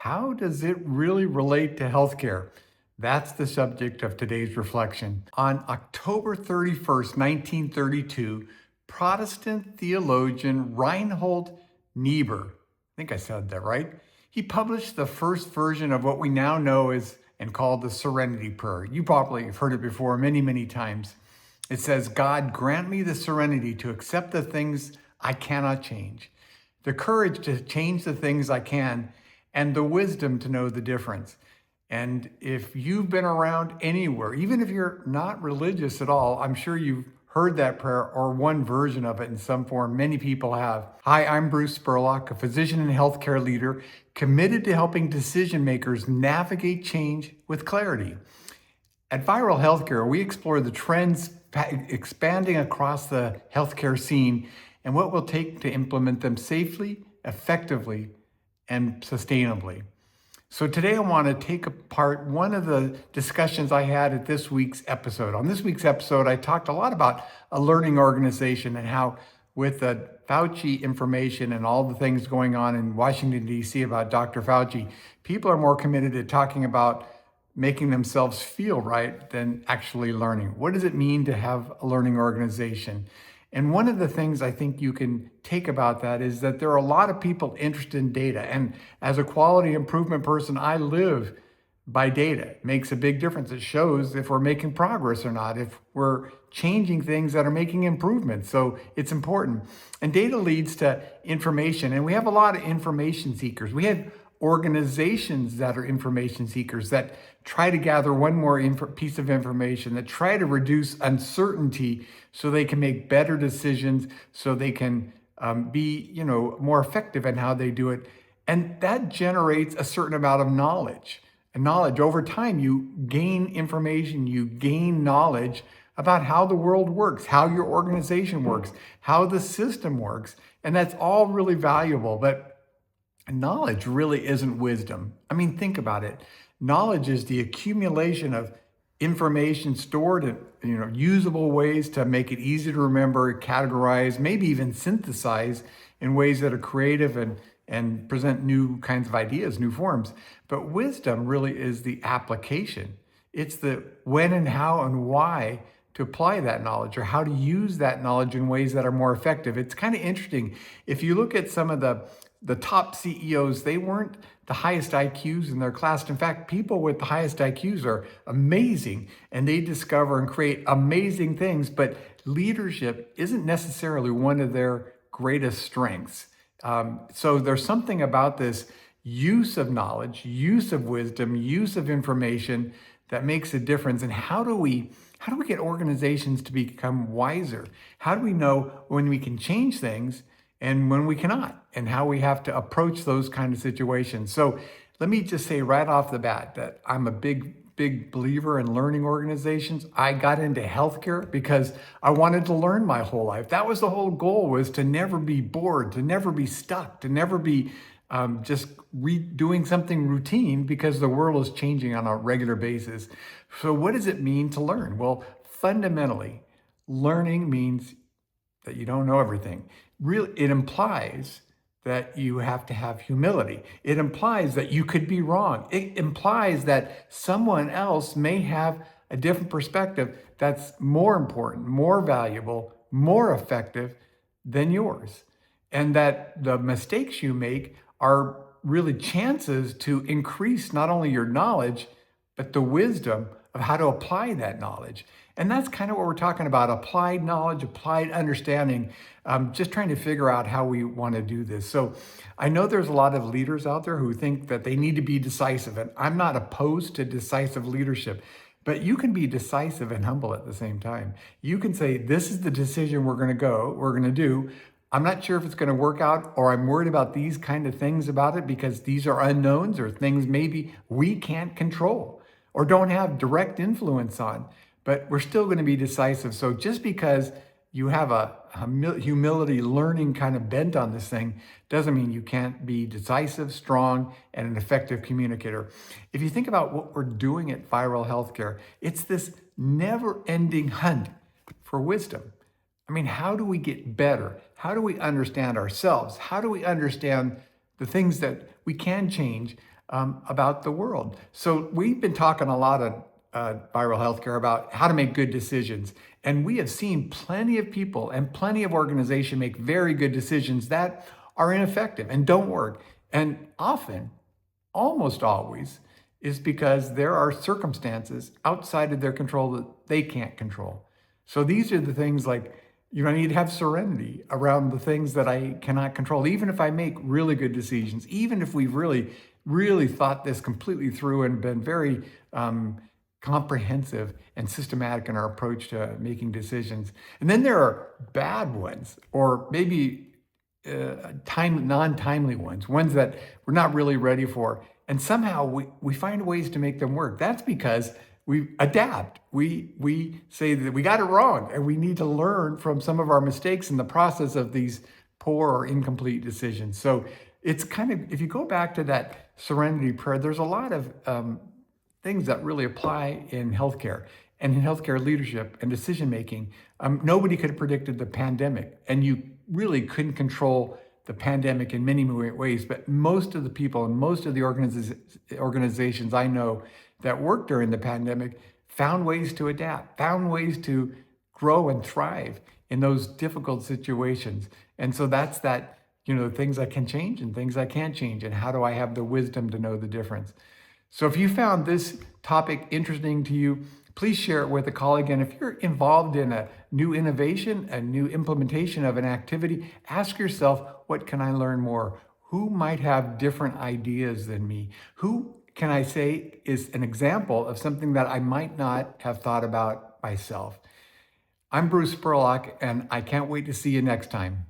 How does it really relate to healthcare? That's the subject of today's reflection. On October 31st, 1932, Protestant theologian Reinhold Niebuhr, I think I said that right, he published the first version of what we now know as and called the Serenity Prayer. You probably have heard it before many, many times. It says, God, grant me the serenity to accept the things I cannot change, the courage to change the things I can, and the wisdom to know the difference. And if you've been around anywhere, even if you're not religious at all, I'm sure you've heard that prayer or one version of it in some form. Many people have. Hi, I'm Bruce Spurlock, a physician and healthcare leader committed to helping decision makers navigate change with clarity. At Viral Healthcare, we explore the trends expanding across the healthcare scene and what will take to implement them safely, effectively, and sustainably. So today I want to take apart one of the discussions I had at this week's episode. On this week's episode, I talked a lot about a learning organization and how with the Fauci information and all the things going on in Washington, D.C. about Dr. Fauci, people are more committed to talking about making themselves feel right than actually learning. What does it mean to have a learning organization? And one of the things I think you can take about that is that there are a lot of people interested in data. And as a quality improvement person, I live by data. It makes a big difference. It shows if we're making progress or not, if we're changing things that are making improvements. So it's important. And data leads to information. And we have a lot of information seekers. We have organizations that are information seekers that try to gather one more piece of information, that try to reduce uncertainty so they can make better decisions, so they can be more effective in how they do it. And that generates a certain amount of knowledge. And knowledge over time, you gain information, you gain knowledge about how the world works, how your organization works, how the system works. And that's all really valuable. But knowledge really isn't wisdom. I mean, think about it. Knowledge is the accumulation of information stored in usable ways to make it easy to remember, categorize, maybe even synthesize in ways that are creative and present new kinds of ideas, new forms. But wisdom really is the application. It's the when and how and why to apply that knowledge, or how to use that knowledge in ways that are more effective. It's kind of interesting. If you look at some of the top CEOs, they weren't the highest IQs in their class. In fact, people with the highest IQs are amazing and they discover and create amazing things, but leadership isn't necessarily one of their greatest strengths. So there's something about this use of knowledge, use of wisdom, use of information that makes a difference. And how do we get organizations to become wiser? How do we know when we can change things and when we cannot, and how we have to approach those kind of situations? So let me just say right off the bat that I'm a big believer in learning organizations. I got into healthcare because I wanted to learn my whole life. That was the whole goal, was to never be bored, to never be stuck, to never be just doing something routine, because the world is changing on a regular basis. So what does it mean to learn? Well, fundamentally, learning means that you don't know everything. Really, it implies that you have to have humility. It implies that you could be wrong. It implies that someone else may have a different perspective that's more important, more valuable, more effective than yours. And that the mistakes you make are really chances to increase not only your knowledge, but the wisdom of how to apply that knowledge. And that's kind of what we're talking about: applied knowledge, applied understanding, just trying to figure out how we want to do this. So I know there's a lot of leaders out there who think that they need to be decisive, and I'm not opposed to decisive leadership, but you can be decisive and humble at the same time. You can say, this is the decision we're going to do. I'm not sure if it's going to work out, or I'm worried about these kind of things about it because these are unknowns or things maybe we can't control or don't have direct influence on, but we're still going to be decisive. So just because you have a humility learning kind of bent on this thing doesn't mean you can't be decisive, strong, and an effective communicator. If you think about what we're doing at Viral Healthcare, it's this never-ending hunt for wisdom. I mean, how do we get better? How do we understand ourselves? How do we understand the things that we can change? about the world. So we've been talking a lot of viral healthcare about how to make good decisions. And we have seen plenty of people and plenty of organizations make very good decisions that are ineffective and don't work. And often, almost always, is because there are circumstances outside of their control that they can't control. So these are the things like, I need to have serenity around the things that I cannot control. Even if I make really good decisions, even if we've really thought this completely through and been very comprehensive and systematic in our approach to making decisions. And then there are bad ones, or maybe non-timely ones that we're not really ready for. And somehow we find ways to make them work. That's because we adapt. We say that we got it wrong and we need to learn from some of our mistakes in the process of these poor or incomplete decisions. So it's kind of, if you go back to that Serenity Prayer, there's a lot of things that really apply in healthcare and in healthcare leadership and decision making. Nobody could have predicted the pandemic, and you really couldn't control the pandemic in many ways, but most of the people and most of the organizations I know that worked during the pandemic found ways to adapt, found ways to grow and thrive in those difficult situations. And so that's that, things I can change and things I can't change, and how do I have the wisdom to know the difference? So if you found this topic interesting to you, please share it with a colleague. And if you're involved in a new innovation, a new implementation of an activity, ask yourself, what can I learn more? Who might have different ideas than me? Who can I say is an example of something that I might not have thought about myself? I'm Bruce Spurlock, and I can't wait to see you next time.